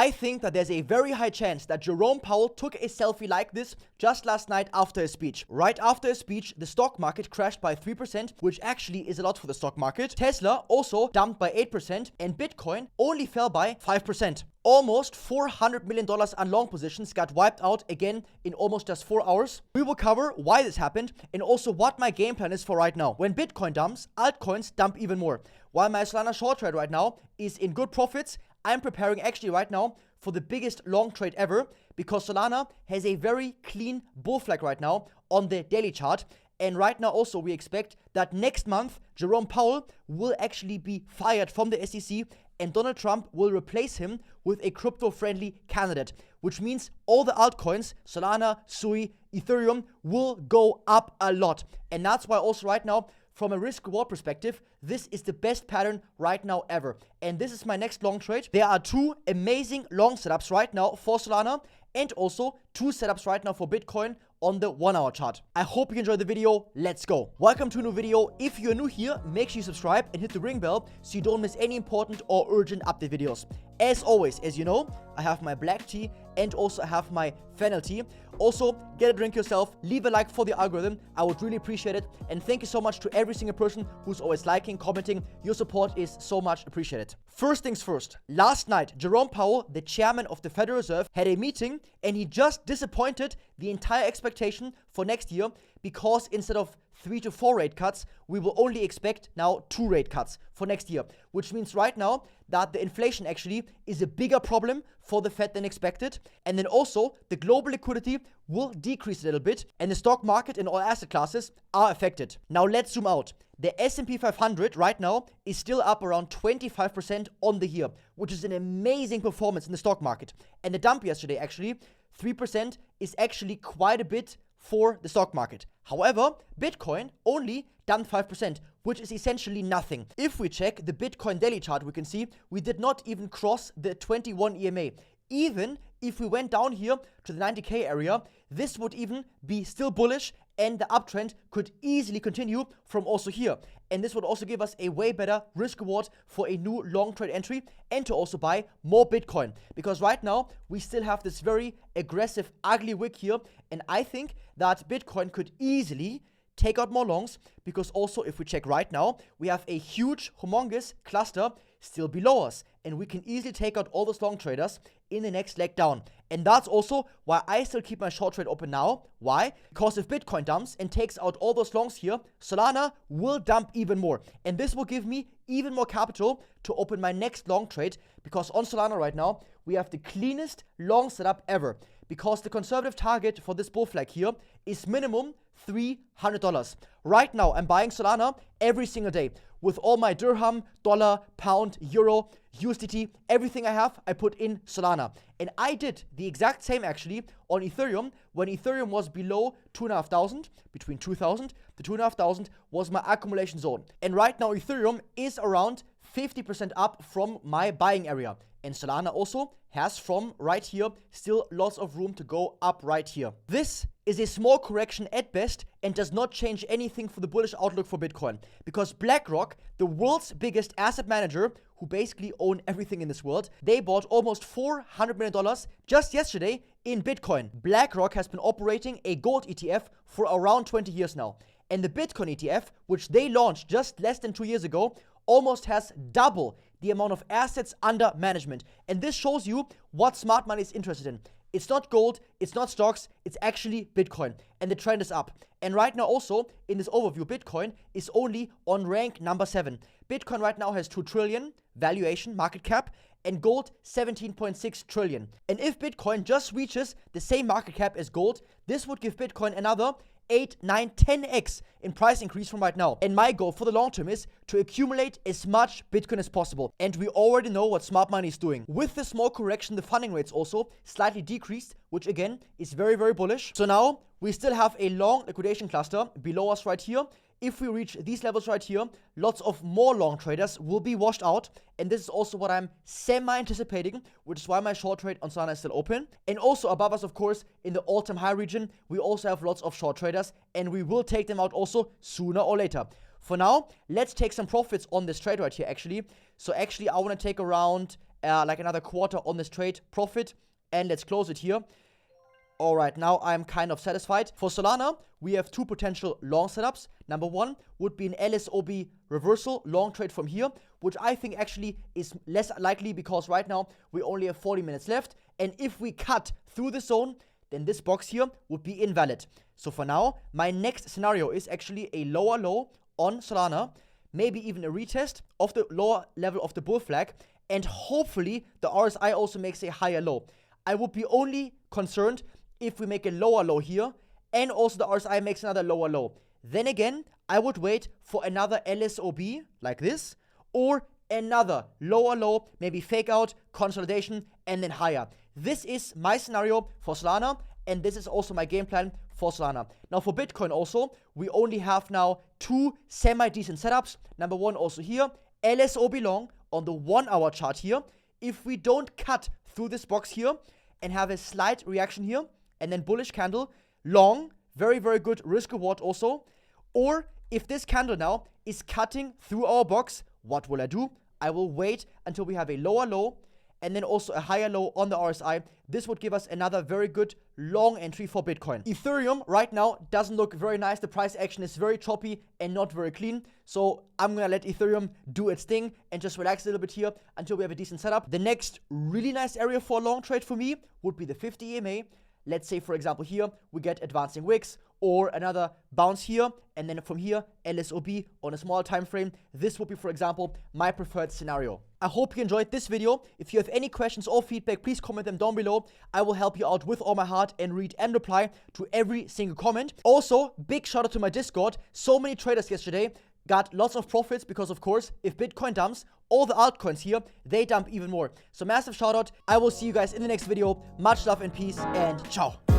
I think that there's a very high chance that Jerome Powell took a selfie like this just last night after his speech. Right after his speech, the stock market crashed by 3%, which actually is a lot for the stock market. Tesla also dumped by 8%, and Bitcoin only fell by 5%. Almost $400 million on long positions got wiped out again in almost just 4 hours. We will cover why this happened and also what my game plan is for right now. When Bitcoin dumps, altcoins dump even more. While my Solana short trade right now is in good profits, I'm preparing actually right now for the biggest long trade ever because Solana has a very clean bull flag right now on the daily chart. And right now also we expect that next month Jerome Powell will actually be fired from the SEC and Donald Trump will replace him with a crypto-friendly candidate, which means all the altcoins, Solana, Sui, Ethereum, will go up a lot. And that's why also right now, from a risk-reward perspective, this is the best pattern right now ever. And this is my next long trade. There are two amazing long setups right now for Solana and also two setups right now for Bitcoin on the 1 hour chart. I hope you enjoyed the video. Let's go. Welcome to a new video. If you're new here, make sure you subscribe and hit the ring bell so you don't miss any important or urgent update videos. As always, as you know, I have my black tea and also I have my fennel tea. Also, get a drink yourself, leave a like for the algorithm. I would really appreciate it. And thank you so much to every single person who's always liking, commenting. Your support is so much appreciated. First things first, last night, Jerome Powell, the chairman of the Federal Reserve, had a meeting and he just disappointed the entire expectation for next year because instead of 3 to 4 rate cuts, we will only expect now 2 rate cuts for next year, which means right now that the inflation actually is a bigger problem for the Fed than expected. And then also the global liquidity will decrease a little bit and the stock market and all asset classes are affected. Now let's zoom out. The S&P 500 right now is still up around 25% on the year, which is an amazing performance in the stock market. And the dump yesterday actually, 3% is actually quite a bit for the stock market. However, Bitcoin only dumped 5%, which is essentially nothing. If we check the Bitcoin daily chart, we can see we did not even cross the 21 EMA. Even if we went down here to the 90K area, this would even be still bullish and the uptrend could easily continue from also here. And this would also give us a way better risk reward for a new long trade entry and to also buy more Bitcoin. Because right now, we still have this very aggressive, ugly wick here. And I think that Bitcoin could easily take out more longs because also if we check right now, we have a huge, humongous cluster still below us. And we can easily take out all those long traders in the next leg down. And that's also why I still keep my short trade open now. Why? Because if Bitcoin dumps and takes out all those longs here, Solana will dump even more. And this will give me even more capital to open my next long trade because on Solana right now, we have the cleanest long setup ever. Because the conservative target for this bull flag here is minimum $300. Right now, I'm buying Solana every single day with all my dirham, dollar, pound, euro, USDT, everything I have, I put in Solana. And I did the exact same actually on Ethereum when Ethereum was below 2,500, between 2,000 to 2,500 was my accumulation zone. And right now Ethereum is around 50% up from my buying area. And Solana also has from right here still lots of room to go up right here. This is a small correction at best and does not change anything for the bullish outlook for Bitcoin. Because BlackRock, the world's biggest asset manager, who basically own everything in this world, they bought almost $400 million just yesterday in Bitcoin. BlackRock has been operating a gold ETF for around 20 years now. And the Bitcoin ETF, which they launched just less than 2 years ago, almost has double the amount of assets under management. And this shows you what smart money is interested in. It's not gold, it's not stocks, it's actually Bitcoin. And the trend is up. And right now also, in this overview, Bitcoin is only on rank number 7. Bitcoin right now has 2 trillion valuation, market cap, and gold 17.6 trillion. And if Bitcoin just reaches the same market cap as gold, this would give Bitcoin another 8, 9, 10x in price increase from right now. And my goal for the long term is to accumulate as much Bitcoin as possible. And we already know what smart money is doing. With the small correction, the funding rates also slightly decreased, which again is very, very bullish. So now we still have a long liquidation cluster below us right here. If we reach these levels right here, lots of more long traders will be washed out. And this is also what I'm semi-anticipating, which is why my short trade on Solana is still open. And also above us, of course, in the all-time high region, we also have lots of short traders and we will take them out also sooner or later. For now, let's take some profits on this trade right here actually. So actually, I want to take around like another quarter on this trade profit, and let's close it here. All right, now I'm kind of satisfied. For Solana, we have two potential long setups. Number one would be an LSOB reversal long trade from here, which I think actually is less likely because right now we only have 40 minutes left. And if we cut through the zone, then this box here would be invalid. So for now, my next scenario is actually a lower low on Solana, maybe even a retest of the lower level of the bull flag, and hopefully the RSI also makes a higher low. I would be only concerned if we make a lower low here and also the RSI makes another lower low. Then again, I would wait for another LSOB like this or another lower low, maybe fake out, consolidation, and then higher. This is my scenario for Solana, and this is also my game plan for Solana. Now for Bitcoin also, we only have now two semi-decent setups. Number one also here, LSOB long on the 1 hour chart here. If we don't cut through this box here and have a slight reaction here, and then bullish candle, long, very, very good risk reward also. Or if this candle now is cutting through our box, what will I do? I will wait until we have a lower low and then also a higher low on the RSI. This would give us another very good long entry for Bitcoin. Ethereum right now doesn't look very nice. The price action is very choppy and not very clean. So I'm gonna let Ethereum do its thing and just relax a little bit here until we have a decent setup. The next really nice area for a long trade for me would be the 50 EMA. Let's say, for example, here we get advancing wicks or another bounce here, and then from here, LSOB on a small time frame. This would be, for example, my preferred scenario. I hope you enjoyed this video. If you have any questions or feedback, please comment them down below. I will help you out with all my heart and read and reply to every single comment. Also, big shout out to my Discord. So many traders yesterday got lots of profits because, of course, if Bitcoin dumps, all the altcoins here, they dump even more. So massive shout out. I will see you guys in the next video. Much love and peace, and ciao.